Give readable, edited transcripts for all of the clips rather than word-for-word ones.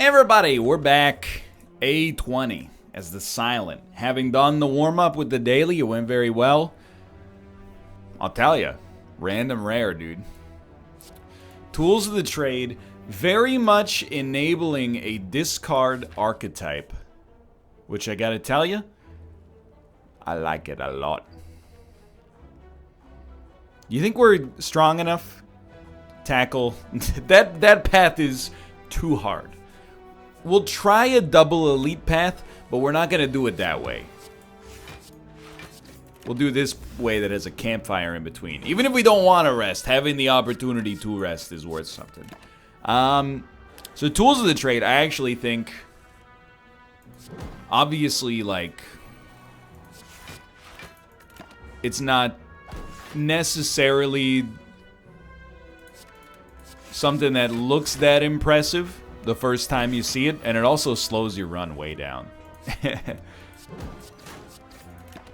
Everybody, we're back. A20 as the Silent. Having done the warm-up with the daily, it went very well. I'll tell you, random rare, dude. Tools of the trade, very much enabling a discard archetype. Which I gotta tell you, I like it a lot. You think we're strong enough? Tackle. that path is too hard. We'll try a double elite path, but we're not gonna do it that way. We'll do this way that has a campfire in between. Even if we don't want to rest, having the opportunity to rest is worth something. So tools of the trade, I actually think, obviously, like, it's not necessarily something that looks that impressive the first time you see it, and it also slows your run way down.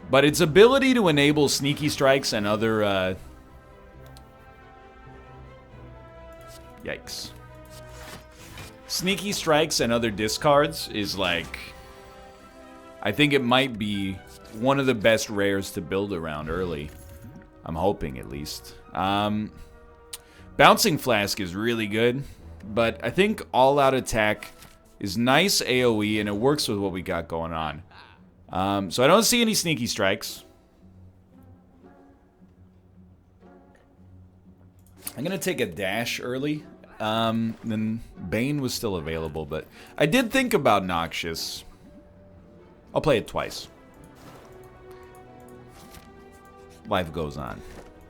But its ability to enable sneaky strikes and other, yikes. Sneaky strikes and other discards is like, I think it might be one of the best rares to build around early. I'm hoping, at least. Bouncing Flask is really good, but I think all-out attack is nice AoE, and it works with what we got going on. So I don't see any sneaky strikes. I'm going to take a dash early. Then Bane was still available, but I did think about Noxious. I'll play it twice. Life goes on.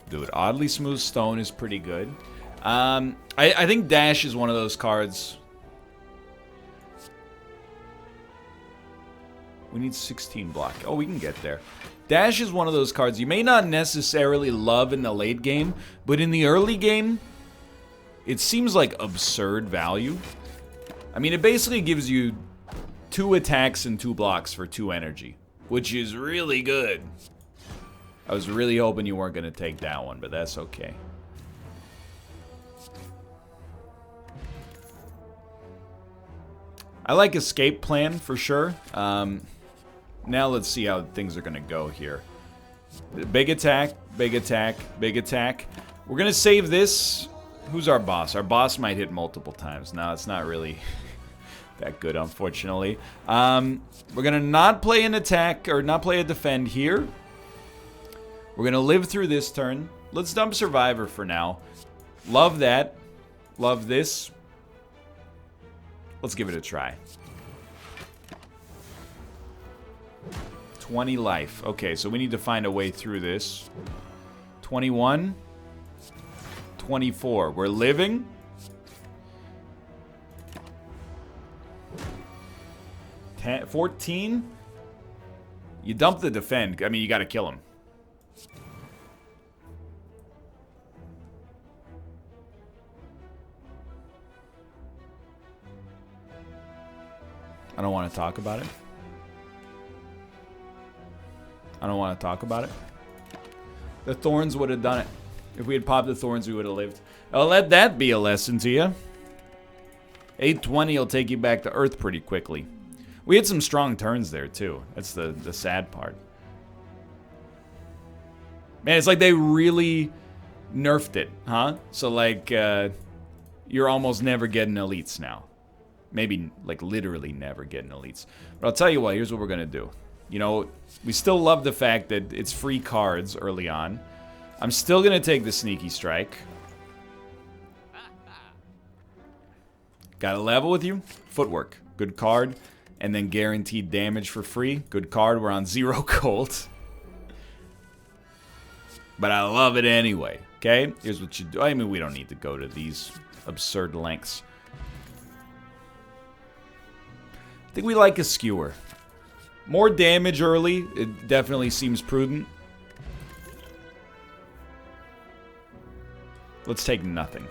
Dude, Oddly Smooth Stone is pretty good. I think Dash is one of those cards. We need 16 block. Oh, we can get there. Dash is one of those cards you may not necessarily love in the late game, but in the early game, it seems like absurd value. I mean, it basically gives you 2 attacks and 2 blocks for 2 energy, which is really good. I was really hoping you weren't going to take that one, but that's okay. I like Escape Plan for sure. Now let's see how things are going to go here. Big attack, big attack, big attack. We're going to save this. Who's our boss? Our boss might hit multiple times. No, it's not really that good, unfortunately. We're going to not play an attack, or not play a defend here. We're going to live through this turn. Let's dump Survivor for now. Love that. Love this. Let's give it a try. 20 life. Okay, so we need to find a way through this. 21. 24. We're living. 14. You dump the defend. I mean, you got to kill him. I don't want to talk about it. I don't want to talk about it. The Thorns would have done it. If we had popped the Thorns, we would have lived. I'll let that be a lesson to you. 820 will take you back to Earth pretty quickly. We had some strong turns there, too. That's the sad part. Man, it's like they really nerfed it, huh? So, like, you're almost never getting elites now. Maybe, like, literally never getting elites. But I'll tell you what, here's what we're going to do. You know, we still love the fact that it's free cards early on. I'm still going to take the Sneaky Strike. Got a level with you? Footwork. Good card. And then guaranteed damage for free. Good card. We're on 0 gold. But I love it anyway. Okay? Here's what you do. I mean, we don't need to go to these absurd lengths. I think we like a skewer. More damage early. It definitely seems prudent. Let's take nothing.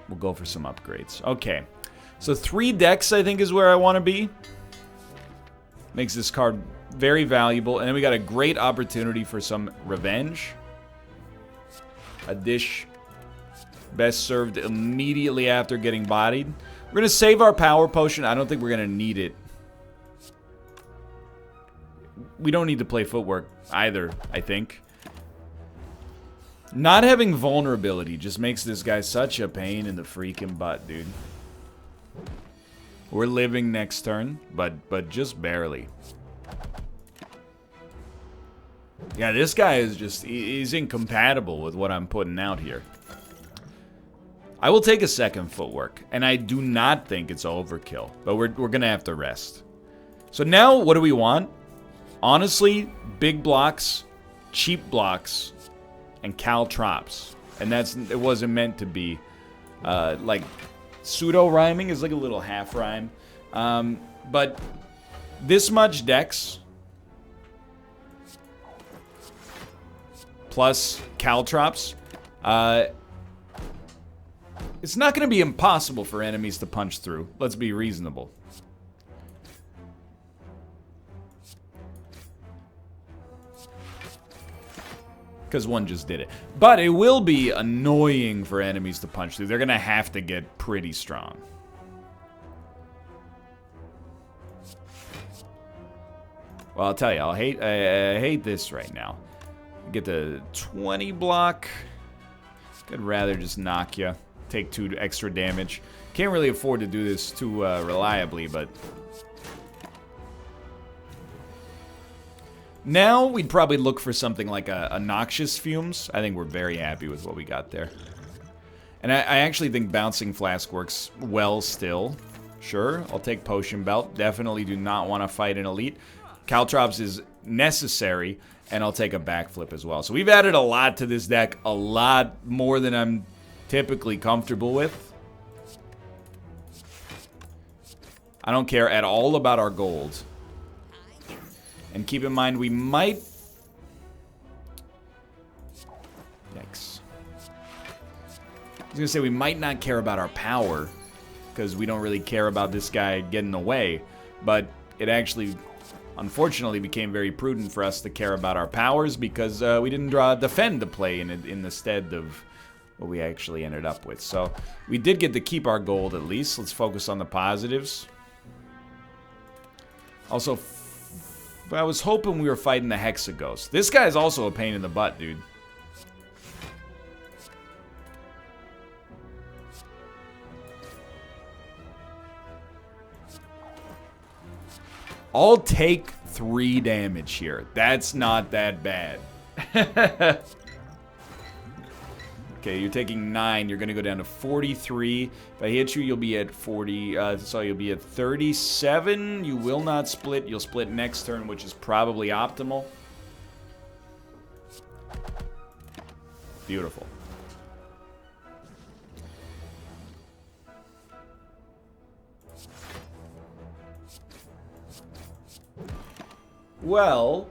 We'll go for some upgrades. Okay. So 3 decks, I think, is where I want to be. Makes this card very valuable. And then we got a great opportunity for some revenge. A dish. Best served immediately after getting bodied. We're going to save our power potion. I don't think we're going to need it. We don't need to play footwork either, I think. Not having vulnerability just makes this guy such a pain in the freaking butt, dude. We're living next turn, but just barely. Yeah, this guy is just... He's incompatible with what I'm putting out here. I will take a second footwork, and I do not think it's overkill, but we're going to have to rest. So now, what do we want? Honestly, big blocks, cheap blocks, and caltrops. And it wasn't meant to be, like, pseudo-rhyming is like a little half-rhyme. But this much dex plus caltrops, it's not going to be impossible for enemies to punch through. Let's be reasonable. Because one just did it. But it will be annoying for enemies to punch through. They're going to have to get pretty strong. Well, I'll tell you, I hate this right now. Get the 20 block. I'd rather just knock you. Take 2 extra damage. Can't really afford to do this too reliably, but... Now, we'd probably look for something like a Noxious Fumes. I think we're very happy with what we got there. And I actually think Bouncing Flask works well still. Sure, I'll take Potion Belt. Definitely do not want to fight an Elite. Caltrops is necessary, and I'll take a Backflip as well. So we've added a lot to this deck. A lot more than I'm typically comfortable with. I don't care at all about our gold. And keep in mind, we might... Yikes. I was going to say, we might not care about our power, because we don't really care about this guy getting away. But it actually, unfortunately, became very prudent for us to care about our powers, because we didn't draw Defend to play in the stead of what we actually ended up with. So, we did get to keep our gold at least. Let's focus on the positives. Also, I was hoping we were fighting the Hexaghost. This guy is also a pain in the butt, dude. I'll take 3 damage here. That's not that bad. Okay, you're taking 9. You're going to go down to 43. If I hit you, you'll be at 40. So you'll be at 37. You will not split. You'll split next turn, which is probably optimal. Beautiful. Well...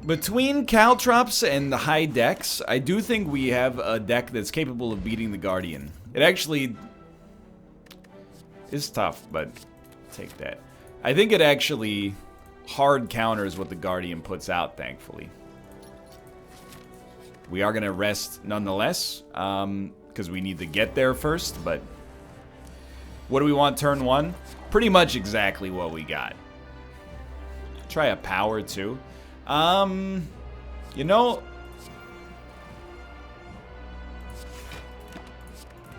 Between Caltrops and the high decks, I do think we have a deck that's capable of beating the Guardian. It actually is tough, but I'll take that. I think it actually hard counters what the Guardian puts out, thankfully. We are going to rest nonetheless, because we need to get there first, but what do we want turn 1? Pretty much exactly what we got. Try a power, too. You know,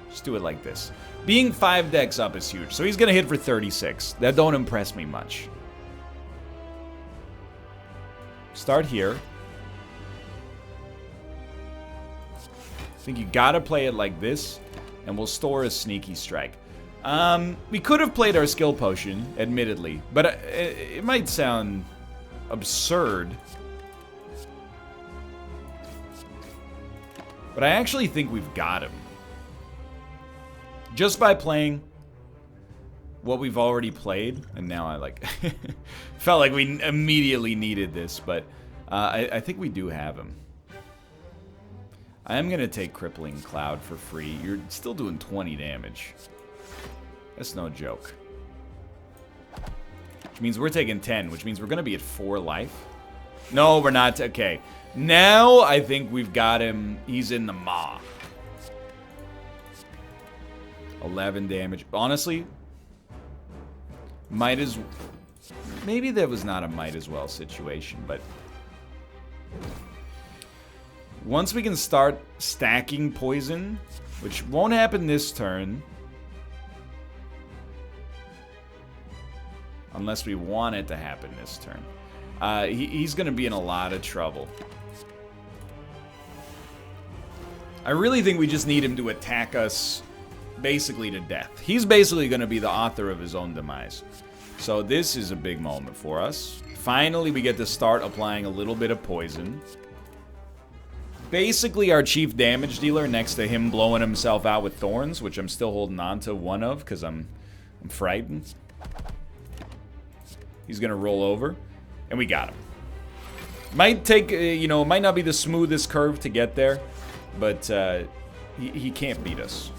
just do it like this. Being 5 decks up is huge, so he's gonna hit for 36. That don't impress me much. Start here. I think you gotta play it like this, and we'll store a Sneaky Strike. We could have played our skill potion, admittedly, but it might sound absurd. But I actually think we've got him. Just by playing what we've already played, and now I like felt like we immediately needed this, but I think we do have him. I am gonna take Crippling Cloud for free. You're still doing 20 damage. That's no joke. Which means we're taking 10, which means we're going to be at 4 life. No, we're not. Okay. Now I think we've got him. He's in the maw. 11 damage. Honestly, might as... Maybe that was not a might as well situation, but... Once we can start stacking poison, which won't happen this turn... Unless we want it to happen this turn. He's going to be in a lot of trouble. I really think we just need him to attack us basically to death. He's basically going to be the author of his own demise. So this is a big moment for us. Finally, we get to start applying a little bit of poison. Basically our chief damage dealer next to him blowing himself out with thorns, which I'm still holding on to one of because I'm frightened. He's going to roll over, and we got him. Might take, you know, might not be the smoothest curve to get there, but he can't beat us.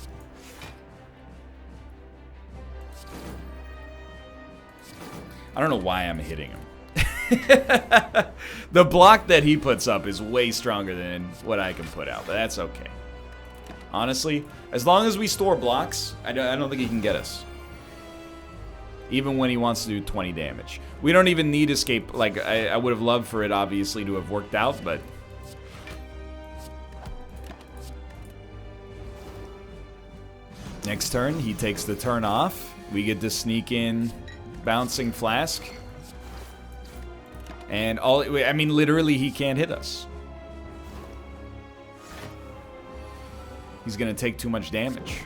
I don't know why I'm hitting him. The block that he puts up is way stronger than what I can put out, but that's okay. Honestly, as long as we store blocks, I don't think he can get us. Even when he wants to do 20 damage. We don't even need escape. Like, I would have loved for it, obviously, to have worked out, but... Next turn, he takes the turn off. We get to sneak in Bouncing Flask. And I mean, literally, he can't hit us. He's gonna take too much damage.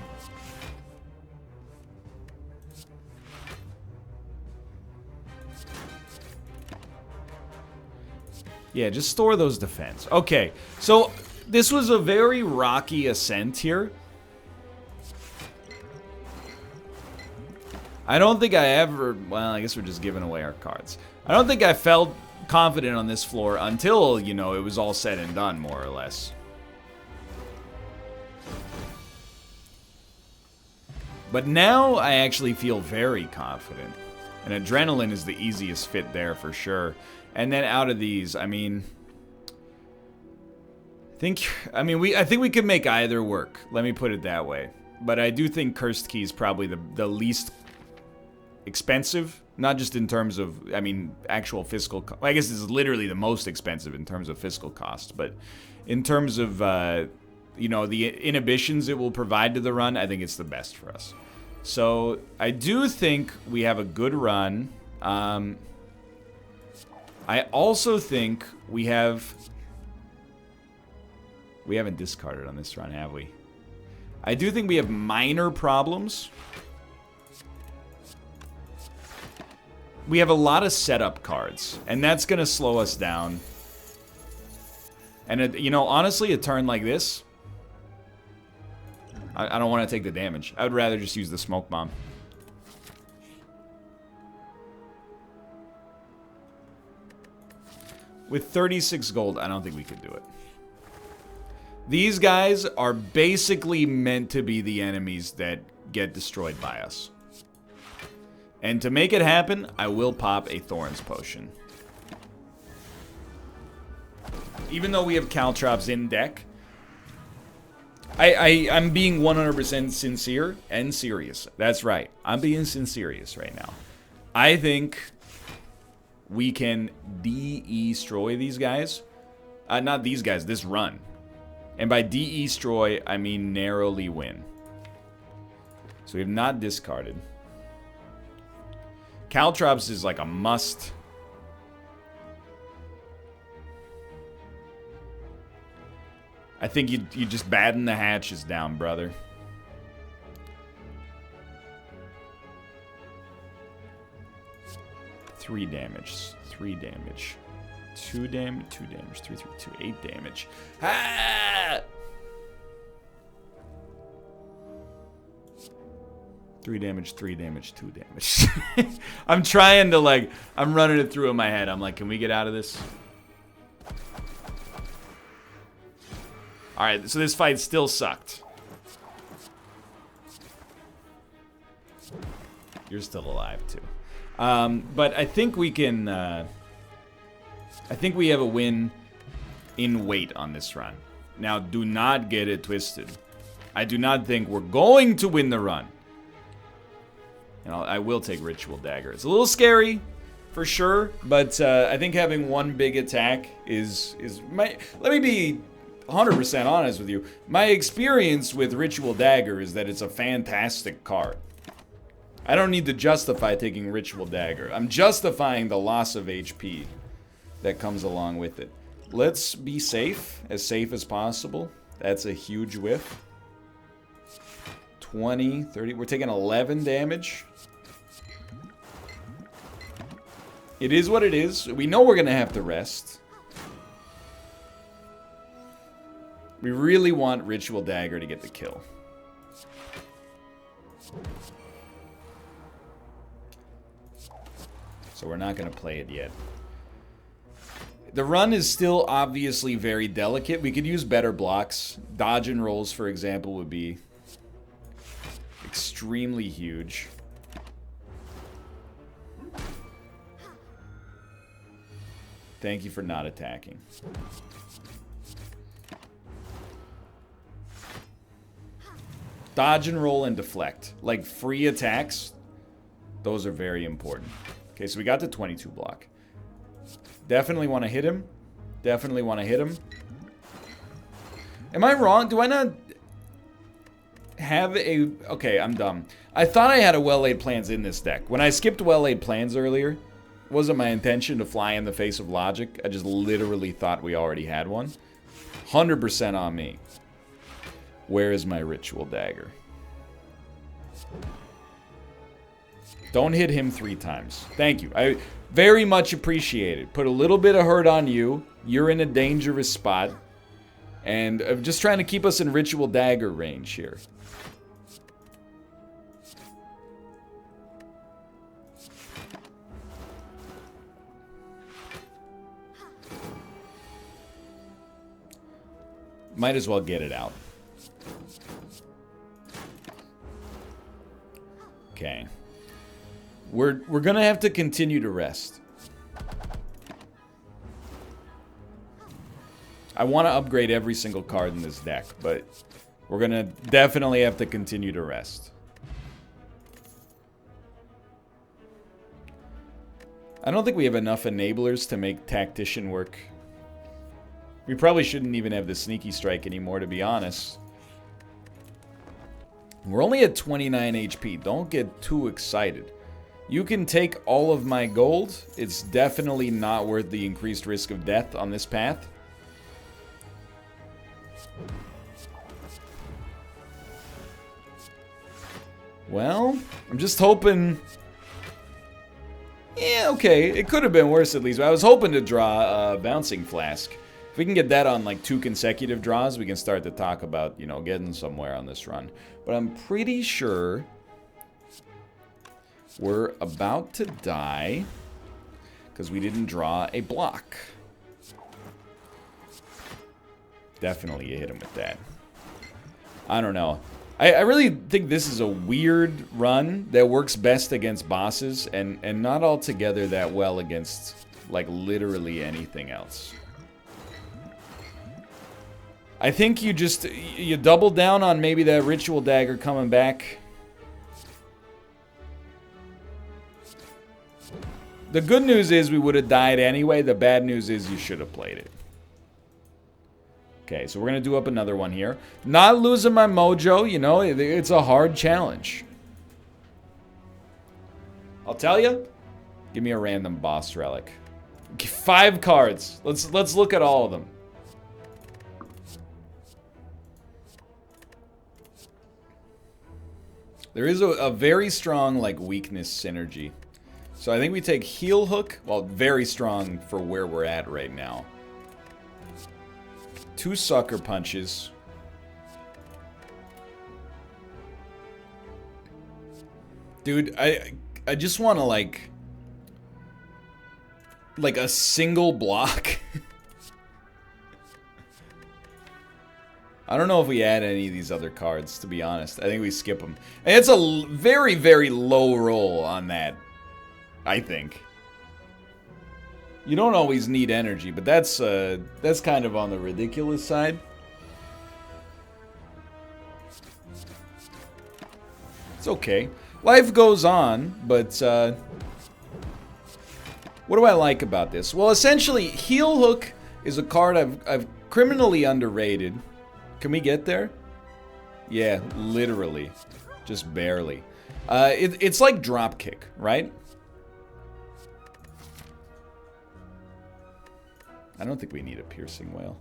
Yeah, just store those defense. Okay, so this was a very rocky ascent here. I don't think I ever... Well, I guess we're just giving away our cards. I don't think I felt confident on this floor until, you know, it was all said and done, more or less. But now I actually feel very confident. And Adrenaline is the easiest fit there for sure. And then out of these, I mean... I think we could make either work. Let me put it that way. But I do think Cursed Key is probably the least expensive. Not just in terms of, I mean, actual fiscal... I guess this is literally the most expensive in terms of fiscal cost. But in terms of, you know, the inhibitions it will provide to the run, I think it's the best for us. So I do think we have a good run. I also think we haven't discarded on this run, have we? I do think we have minor problems. We have a lot of setup cards, and that's going to slow us down. And, you know, honestly, a turn like this, I don't want to take the damage. I would rather just use the smoke bomb. With 36 gold, I don't think we could do it. These guys are basically meant to be the enemies that get destroyed by us. And to make it happen, I will pop a Thorns Potion. Even though we have Caltrops in deck, I'm being 100% sincere and serious. That's right. I'm being sincerious right now. I think we can destroy these guys. Not these guys, this run. And by destroy, I mean narrowly win. So we have not discarded. Caltrops is like a must. I think you just batten the hatches down, brother. Three damage. 2 damage, 3, 2, 8 damage. Ah! 3 damage, 2 damage. I'm trying to, like, I'm running it through in my head. I'm like, can we get out of this? Alright, so this fight still sucked. You're still alive, too. But I think we can, I think we have a win in weight on this run. Now, do not get it twisted. I do not think we're going to win the run. And I will take Ritual Dagger. It's a little scary, for sure, but I think having one big attack is my... Let me be 100% honest with you. My experience with Ritual Dagger is that it's a fantastic card. I don't need to justify taking Ritual Dagger. I'm justifying the loss of HP that comes along with it. Let's be safe as possible. That's a huge whiff. 20, 30. We're taking 11 damage. It is what it is. We know we're going to have to rest. We really want Ritual Dagger to get the kill. So we're not going to play it yet. The run is still obviously very delicate. We could use better blocks. Dodge and rolls, for example, would be extremely huge. Thank you for not attacking. Dodge and roll and deflect. Like free attacks, those are very important. Okay, so we got the 22 block. Definitely want to hit him. Definitely want to hit him. Am I wrong? Do I not have a... Okay, I'm dumb. I thought I had a well-laid plans in this deck. When I skipped well-laid plans earlier, it wasn't my intention to fly in the face of logic. I just literally thought we already had one. 100% on me. Where is my Ritual Dagger? Don't hit him 3 times. Thank you. I very much appreciate it. Put a little bit of hurt on you. You're in a dangerous spot. And I'm just trying to keep us in Ritual Dagger range here. Might as well get it out. Okay. We're gonna have to continue to rest. I want to upgrade every single card in this deck, but we're gonna definitely have to continue to rest. I don't think we have enough enablers to make Tactician work. We probably shouldn't even have the Sneaky Strike anymore, to be honest. We're only at 29 HP. Don't get too excited. You can take all of my gold. It's definitely not worth the increased risk of death on this path. Well, I'm just hoping... Yeah, okay. It could have been worse at least. I was hoping to draw a Bouncing Flask. If we can get that on like 2 consecutive draws, we can start to talk about, you know, getting somewhere on this run. But I'm pretty sure we're about to die because we didn't draw a block. Definitely you hit him with that. I don't know. I really think this is a weird run that works best against bosses and not altogether that well against, like, literally anything else. I think you double down on maybe that Ritual Dagger coming back. The good news is we would have died anyway. The bad news is you should have played it. Okay, so we're going to do up another one here. Not losing my mojo, you know, it's a hard challenge. I'll tell you, give me a random boss relic. 5 cards. Let's look at all of them. There is a very strong, like, weakness synergy. So I think we take Heel Hook. Well, very strong for where we're at right now. 2 Sucker Punches. Dude, I just want to, like a single block. I don't know if we add any of these other cards, to be honest. I think we skip them. And it's a very, very low roll on that, I think. You don't always need energy, but that's kind of on the ridiculous side. It's okay. Life goes on, but what do I like about this? Well, essentially, Heel Hook is a card I've criminally underrated. Can we get there? Yeah, literally. Just barely. It's like Dropkick, right? I don't think we need a Piercing Wail.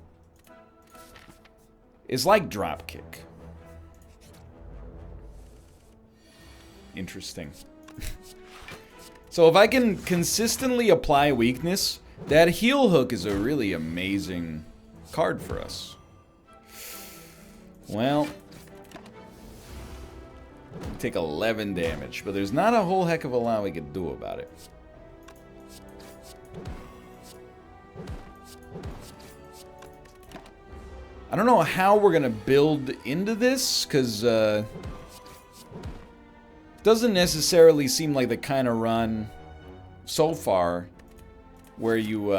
It's like Dropkick. Interesting. So if I can consistently apply weakness, that Heel Hook is a really amazing card for us. Well, we take 11 damage, but there's not a whole heck of a lot we could do about it. I don't know how we're gonna build into this, because doesn't necessarily seem like the kind of run so far where you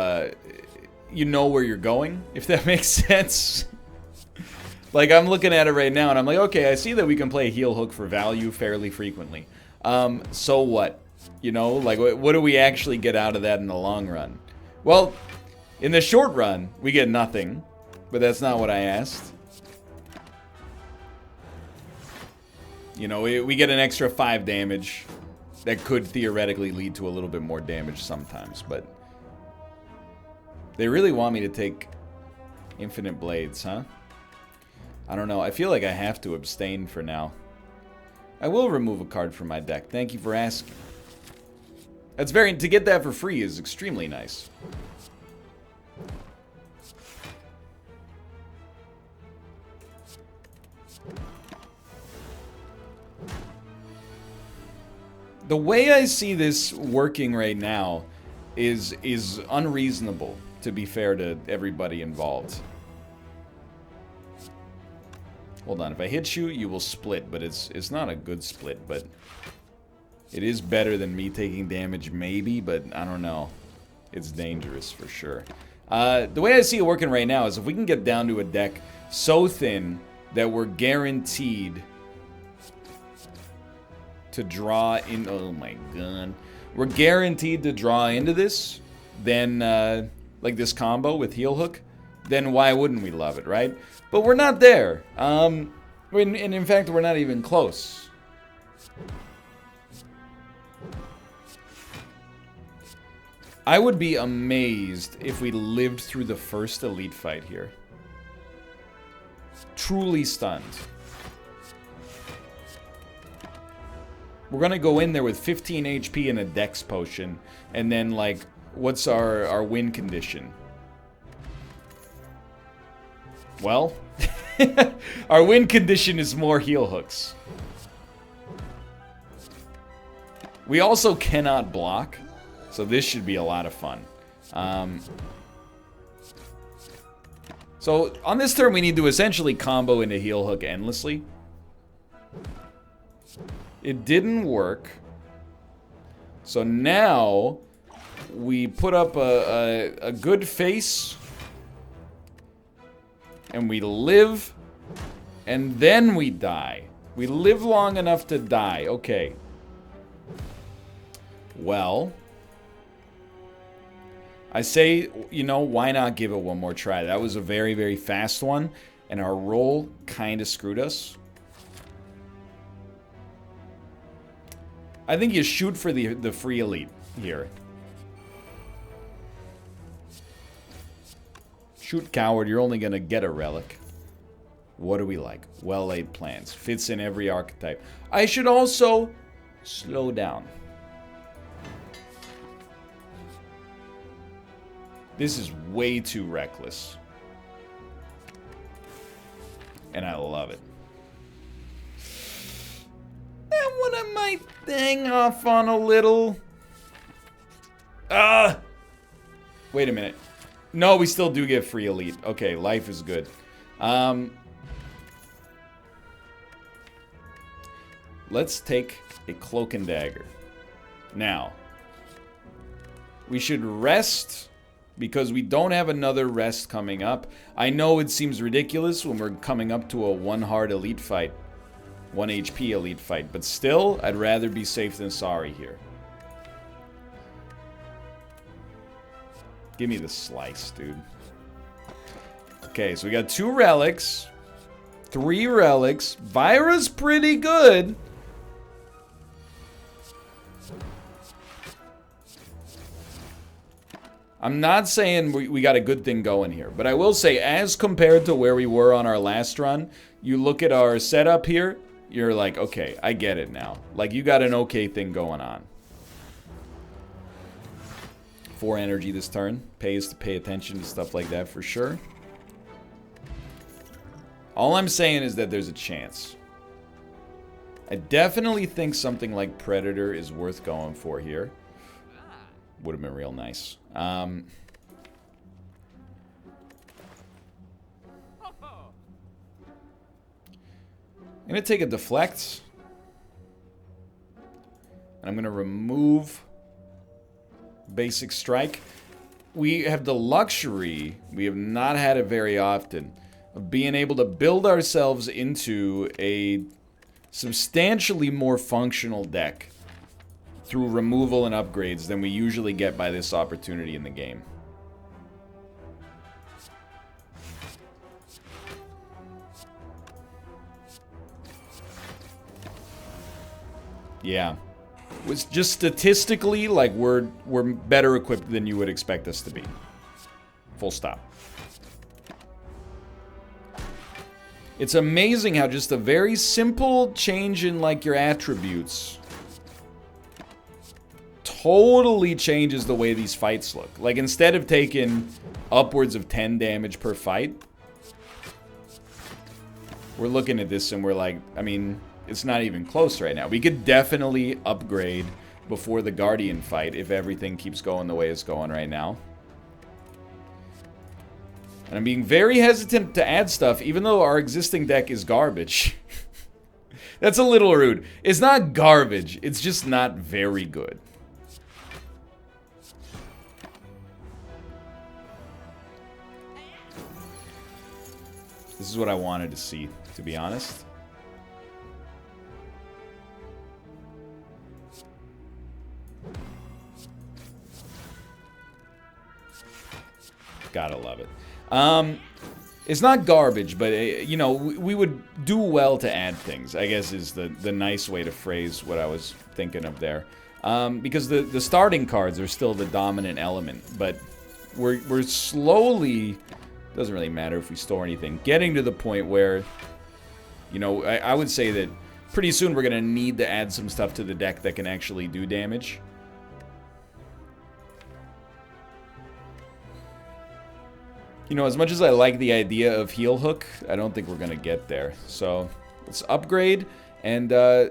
know where you're going, if that makes sense. Like, I'm looking at it right now and I'm like, okay, I see that we can play Heel Hook for value fairly frequently. So what? You know, like, what do we actually get out of that in the long run? Well, in the short run, we get nothing, but that's not what I asked. You know, we get an extra 5 damage that could theoretically lead to a little bit more damage sometimes, but they really want me to take Infinite Blades, huh? I don't know. I feel like I have to abstain for now. I will remove a card from my deck. Thank you for asking. That's to get that for free is extremely nice. The way I see this working right now is unreasonable, to be fair to everybody involved. Hold on, if I hit you, you will split, but it's not a good split, but it is better than me taking damage, maybe, but I don't know. It's dangerous for sure. The way I see it working right now is if we can get down to a deck so thin that we're guaranteed to draw in. Oh my god. We're guaranteed to draw into this, then, like this combo with Heel Hook, then why wouldn't we love it, right? But we're not there. And in fact, we're not even close. I would be amazed if we lived through the first Elite fight here. Truly stunned. We're gonna go in there with 15 HP and a Dex potion, and then, like, what's our win condition? Well, our win condition is more Heel Hooks. We also cannot block, so this should be a lot of fun. So on this turn, we need to essentially combo into Heel Hook endlessly. It didn't work. So now we put up a good face. And we live. And then we die. We live long enough to die. Okay. Well, I say, you know, why not give it one more try? That was a very, very fast one. And our roll kind of screwed us. I think you shoot for the free elite here. Shoot coward, you're only gonna get a relic. What do we like? Well-laid plans. Fits in every archetype. I should also slow down. This is way too reckless. And I love it. That one I might hang off on a little. Wait a minute. No, we still do get free elite. Okay, life is good. Let's take a cloak and dagger. Now, we should rest because we don't have another rest coming up. I know it seems ridiculous when we're coming up to a 1 heart elite fight. 1 HP elite fight. But still, I'd rather be safe than sorry here. Give me the slice, dude. Okay, so we got 2 relics. 3 relics. Vira's pretty good. I'm not saying we got a good thing going here, but I will say, as compared to where we were on our last run, you look at our setup here, you're like, okay, I get it now. Like, you got an okay thing going on. 4 energy this turn. Pays to pay attention to stuff like that for sure. All I'm saying is that there's a chance. I definitely think something like Predator is worth going for here. Would have been real nice. I'm going to take a deflect. And I'm going to remove basic strike. We have the luxury, we have not had it very often, of being able to build ourselves into a substantially more functional deck through removal and upgrades than we usually get by this opportunity in the game. Yeah. It's just statistically, like, we're better equipped than you would expect us to be. Full stop. It's amazing how just a very simple change in, like, your attributes totally changes the way these fights look. Like, instead of taking upwards of 10 damage per fight, we're looking at this and we're like, I mean, it's not even close right now. We could definitely upgrade before the Guardian fight if everything keeps going the way it's going right now. And I'm being very hesitant to add stuff, even though our existing deck is garbage. That's a little rude. It's not garbage. It's just not very good. This is what I wanted to see, to be honest. Gotta love it. It's not garbage, but, you know, we would do well to add things, I guess is the nice way to phrase what I was thinking of there. Because the starting cards are still the dominant element, but we're slowly, doesn't really matter if we store anything, getting to the point where, you know, I would say that pretty soon we're going to need to add some stuff to the deck that can actually do damage. You know, as much as I like the idea of Heel Hook, I don't think we're going to get there. So, let's upgrade. And, I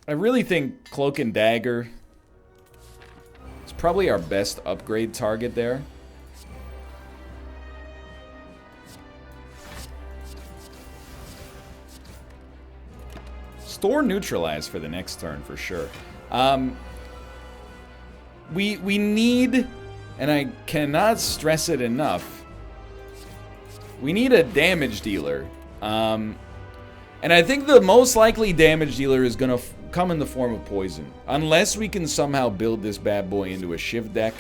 really think Cloak and Dagger is probably our best upgrade target there. Store Neutralize for the next turn, for sure. We need... And I cannot stress it enough. We need a damage dealer. And I think the most likely damage dealer is going to come in the form of poison. Unless we can somehow build this bad boy into a Shiv deck.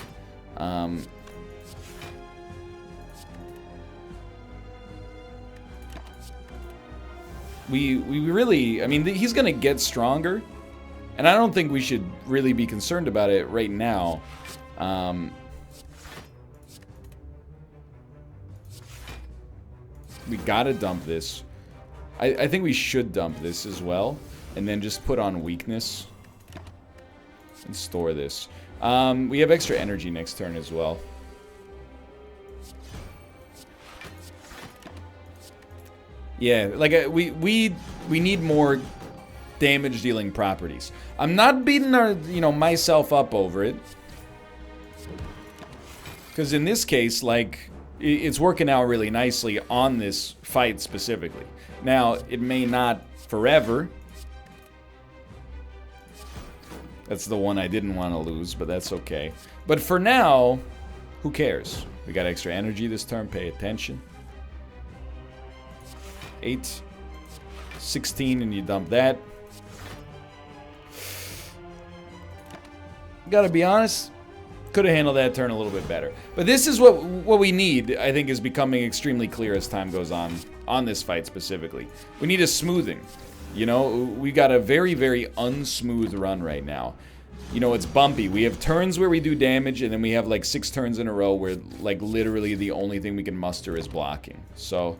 We really... I mean, he's going to get stronger. And I don't think we should really be concerned about it right now. We gotta dump this. I think we should dump this as well. And then just put on weakness. And store this. We have extra energy next turn as well. Yeah, like we need more damage dealing properties. I'm not beating myself up over it. Because in this case, like, it's working out really nicely on this fight specifically. Now, it may not forever. That's the one I didn't want to lose, but that's okay. But for now, Who cares? We got extra energy this turn, pay attention. 8. 16 and you dump that. Gotta be honest, could have handled that turn a little bit better. But this is what we need, I think, is becoming extremely clear as time goes on this fight specifically. We need a smoothing. You know, we got a very, very unsmooth run right now. You know, it's bumpy. We have turns where we do damage, and then we have like 6 turns in a row where like literally the only thing we can muster is blocking. So,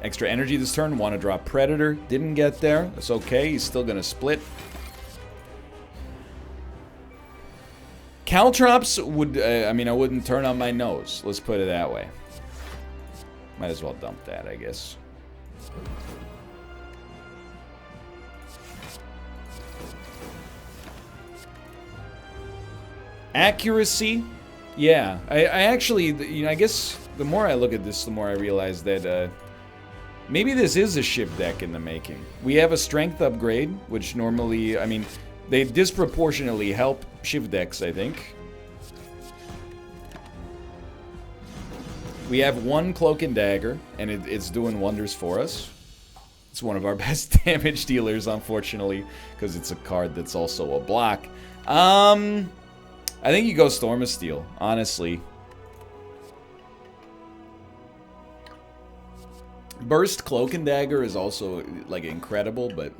extra energy this turn. Want to drop Predator. Didn't get there. That's okay. He's still going to split. Caltrops would, I mean, I wouldn't turn on my nose. Let's put it that way. Might as well dump that, I guess. Accuracy? Yeah. I actually, you know, I guess the more I look at this, the more I realize that maybe this is a ship deck in the making. We have a strength upgrade, which normally, I mean, they disproportionately help shiv decks, I think. We have 1 Cloak and Dagger, and it's doing wonders for us. It's one of our best damage dealers, unfortunately, because it's a card that's also a block. I think you go Storm of Steel, honestly. Burst Cloak and Dagger is also, like, incredible, but...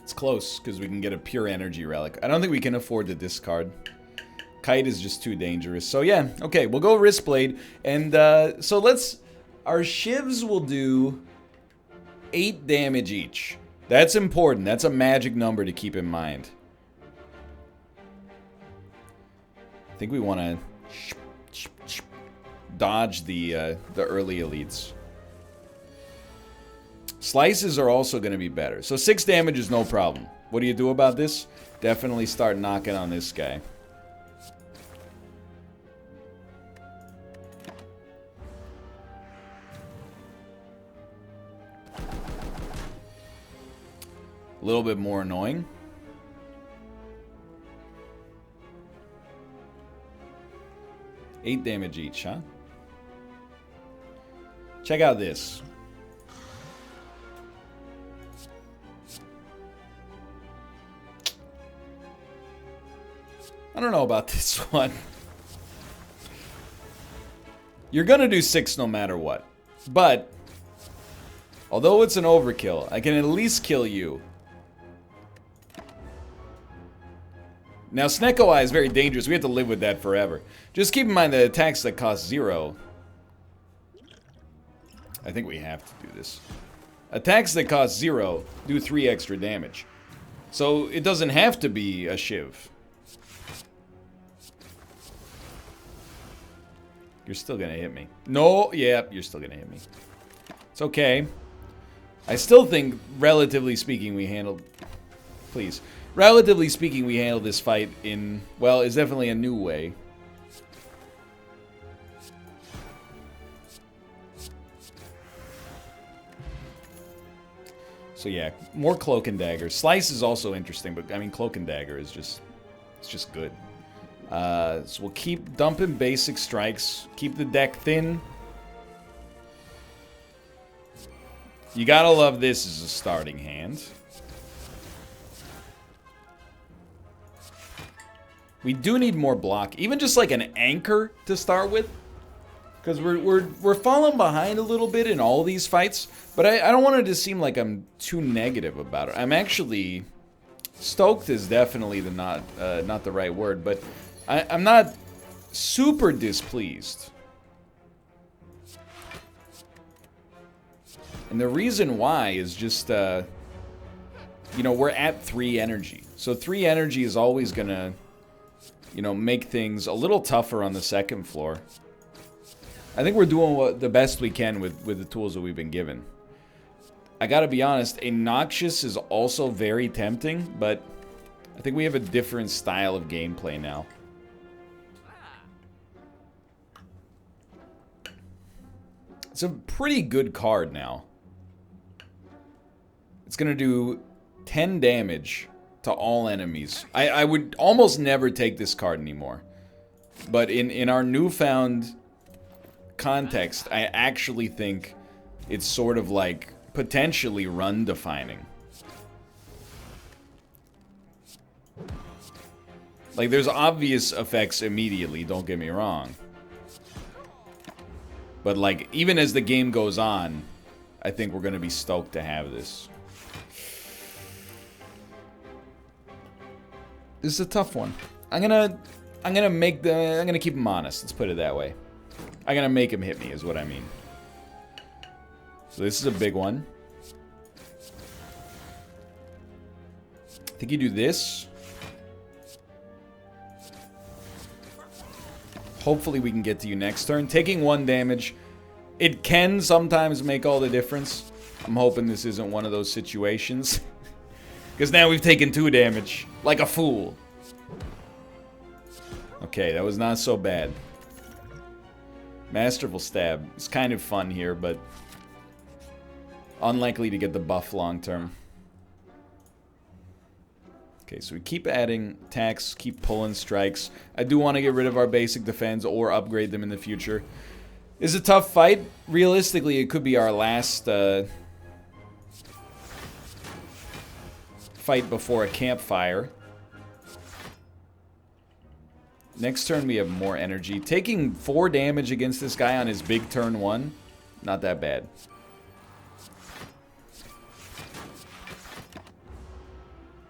it's close, because we can get a pure energy relic. I don't think we can afford to discard. Kite is just too dangerous. So yeah, okay, we'll go Wristblade. And so let's... our shivs will do 8 damage each. That's important. That's a magic number to keep in mind. I think we want to dodge the early elites. Slices are also going to be better. So 6 damage is no problem. What do you do about this? Definitely start knocking on this guy. A little bit more annoying. Eight damage each, huh? Check out this. I don't know about this one. You're gonna do 6 no matter what. But, although it's an overkill, I can at least kill you. Now, Snecko Eye is very dangerous. We have to live with that forever. Just keep in mind the attacks that cost 0. I think we have to do this. Attacks that cost 0 do 3 extra damage. So, it doesn't have to be a shiv. You're still gonna hit me. No, yeah, you're still gonna hit me. It's okay. I still think, relatively speaking, we handled... please. Relatively speaking, we handled this fight in, well, it's definitely a new way. So yeah, more Cloak and Dagger. Slice is also interesting, but I mean, Cloak and Dagger is just, it's just good. So we'll keep dumping basic strikes. Keep the deck thin. You gotta love this as a starting hand. We do need more block. Even just like an anchor to start with. Because we're falling behind a little bit in all these fights. But I don't want it to seem like I'm too negative about it. I'm actually... stoked is definitely the not the right word. But I'm not super displeased. And the reason why is just... you know, we're at 3 energy. So 3 energy is always gonna... you know, make things a little tougher on the second floor. I think we're doing the best we can with the tools that we've been given. I gotta be honest, a Noxious is also very tempting, but I think we have a different style of gameplay now. It's a pretty good card now. It's going to do 10 damage to all enemies. I would almost never take this card anymore. But in our newfound context, I actually think it's sort of like potentially run defining. Like, there's obvious effects immediately, don't get me wrong. But, like, even as the game goes on, I think we're going to be stoked to have this. This is a tough one. I'm gonna keep him honest, let's put it that way. I'm gonna make him hit me, is what I mean. So this is a big one. I think you do this. Hopefully we can get to you next turn. Taking 1 damage, it can sometimes make all the difference. I'm hoping this isn't one of those situations. Because now we've taken 2 damage. Like a fool. Okay, that was not so bad. Masterful Stab is kind of fun here, but unlikely to get the buff long term. Okay, so we keep adding attacks, keep pulling strikes. I do want to get rid of our basic defense or upgrade them in the future. It's a tough fight. Realistically, it could be our last fight before a campfire. Next turn we have more energy. Taking 4 damage against this guy on his big turn 1, not that bad.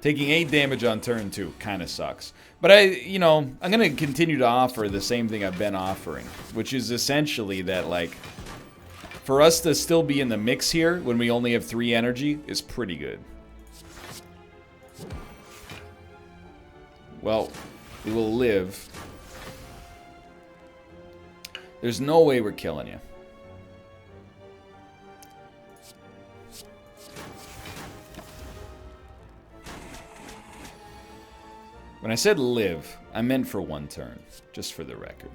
Taking 8 damage on turn 2 kind of sucks. But I'm going to continue to offer the same thing I've been offering, which is essentially that, like, for us to still be in the mix here when we only have 3 energy is pretty good. Well, we will live. There's no way we're killing you. When I said live, I meant for 1 turn, just for the record.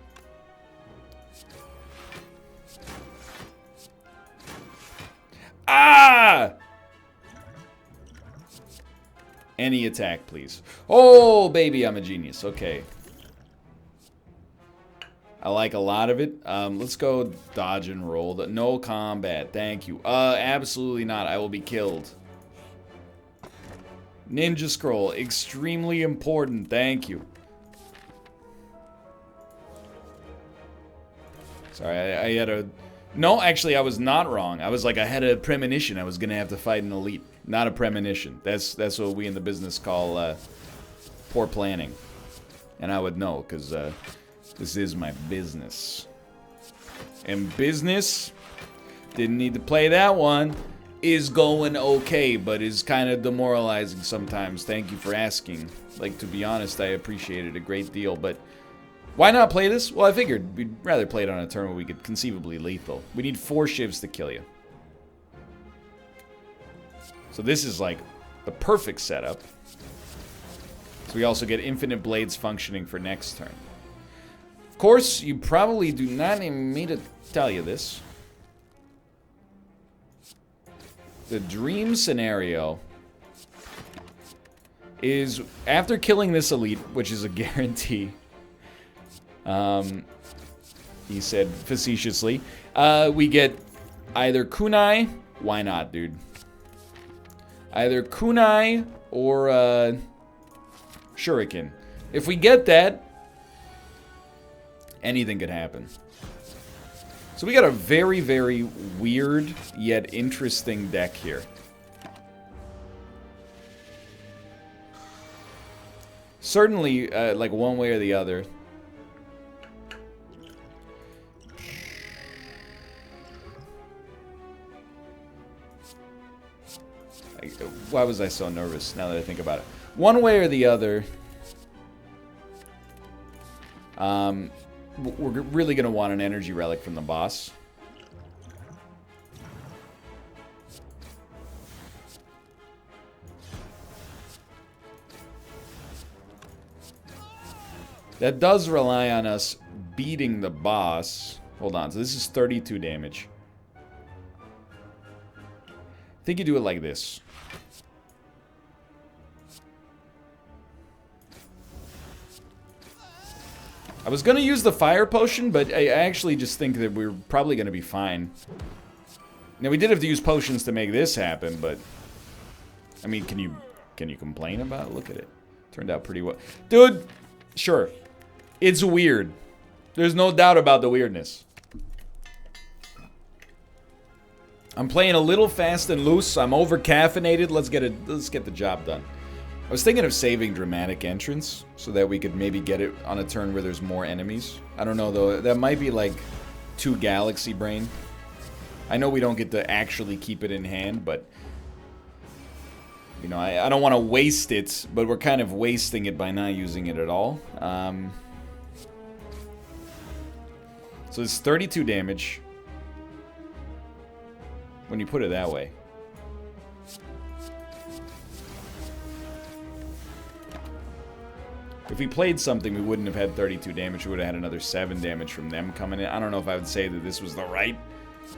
Ah! Any attack, please. Oh, baby, I'm a genius. Okay. I like a lot of it. Let's go dodge and roll. No combat. Thank you. Absolutely not. I will be killed. Ninja scroll. Extremely important. Thank you. Sorry, I had a... No, actually, I was not wrong. I was like, I had a premonition. I was going to have to fight an elite. Not a premonition. That's what we in the business call poor planning. And I would know, because this is my business. And business, didn't need to play that one, is going okay, but is kind of demoralizing sometimes. Thank you for asking. Like, to be honest, I appreciate it a great deal, but why not play this? Well, I figured we'd rather play it on a turn where we could conceivably lethal. We need 4 shivs to kill you. So this is like the perfect setup. So we also get infinite blades functioning for next turn. Of course, you probably do not need me to tell you this. The dream scenario is after killing this elite, which is a guarantee. He said facetiously, we get either kunai, why not, dude? Either kunai or shuriken. If we get that, anything could happen. So we got a very, very weird yet interesting deck here. Certainly, like one way or the other. Why was I so nervous now that I think about it? One way or the other, we're really going to want an energy relic from the boss. That does rely on us beating the boss. Hold on, so this is 32 damage. I think you do it like this. I was going to use the fire potion, but I actually just think that we're probably going to be fine. Now, we did have to use potions to make this happen, but... I mean, can you complain about it? Look at it. Turned out pretty well. Dude, sure. It's weird. There's no doubt about the weirdness. I'm playing a little fast and loose. I'm over-caffeinated. Let's get the job done. I was thinking of saving Dramatic Entrance so that we could maybe get it on a turn where there's more enemies. I don't know, though. That might be like 2 Galaxy Brain. I know we don't get to actually keep it in hand, but... You know, I don't want to waste it, but we're kind of wasting it by not using it at all. So it's 32 damage. When you put it that way. If we played something, we wouldn't have had 32 damage. We would have had another 7 damage from them coming in. I don't know if I would say that this was the right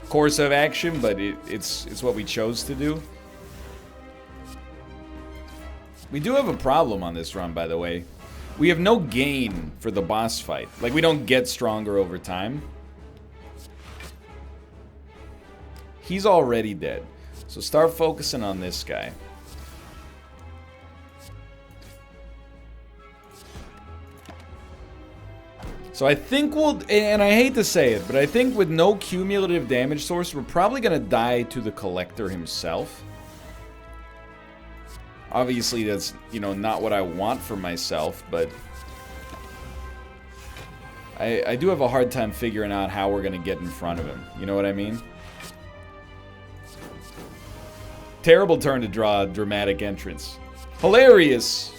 course of action, but it's what we chose to do. We do have a problem on this run, by the way. We have no gain for the boss fight. Like, we don't get stronger over time. He's already dead. So start focusing on this guy. So I think we'll, and I hate to say it, but I think with no cumulative damage source, we're probably going to die to the Collector himself. Obviously, that's, you know, not what I want for myself, but I do have a hard time figuring out how we're going to get in front of him. You know what I mean? Terrible turn to draw a Dramatic Entrance. Hilarious,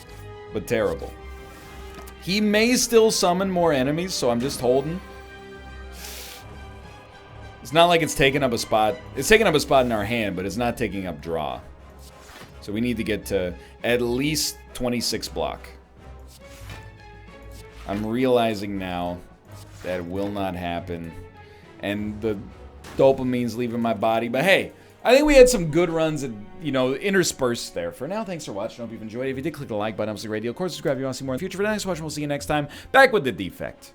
but terrible. He may still summon more enemies, so I'm just holding. It's not like it's taking up a spot. It's taking up a spot in our hand, but it's not taking up draw. So we need to get to at least 26 block. I'm realizing now that will not happen. And the dopamine's leaving my body. But hey, I think we had some good runs and, you know, interspersed there. For now, thanks for watching. I hope you've enjoyed it. If you did, click the like button. Obviously, radio. Of course, subscribe if you want to see more in the future. For now, thanks for watching. We'll see you next time. Back with the defect.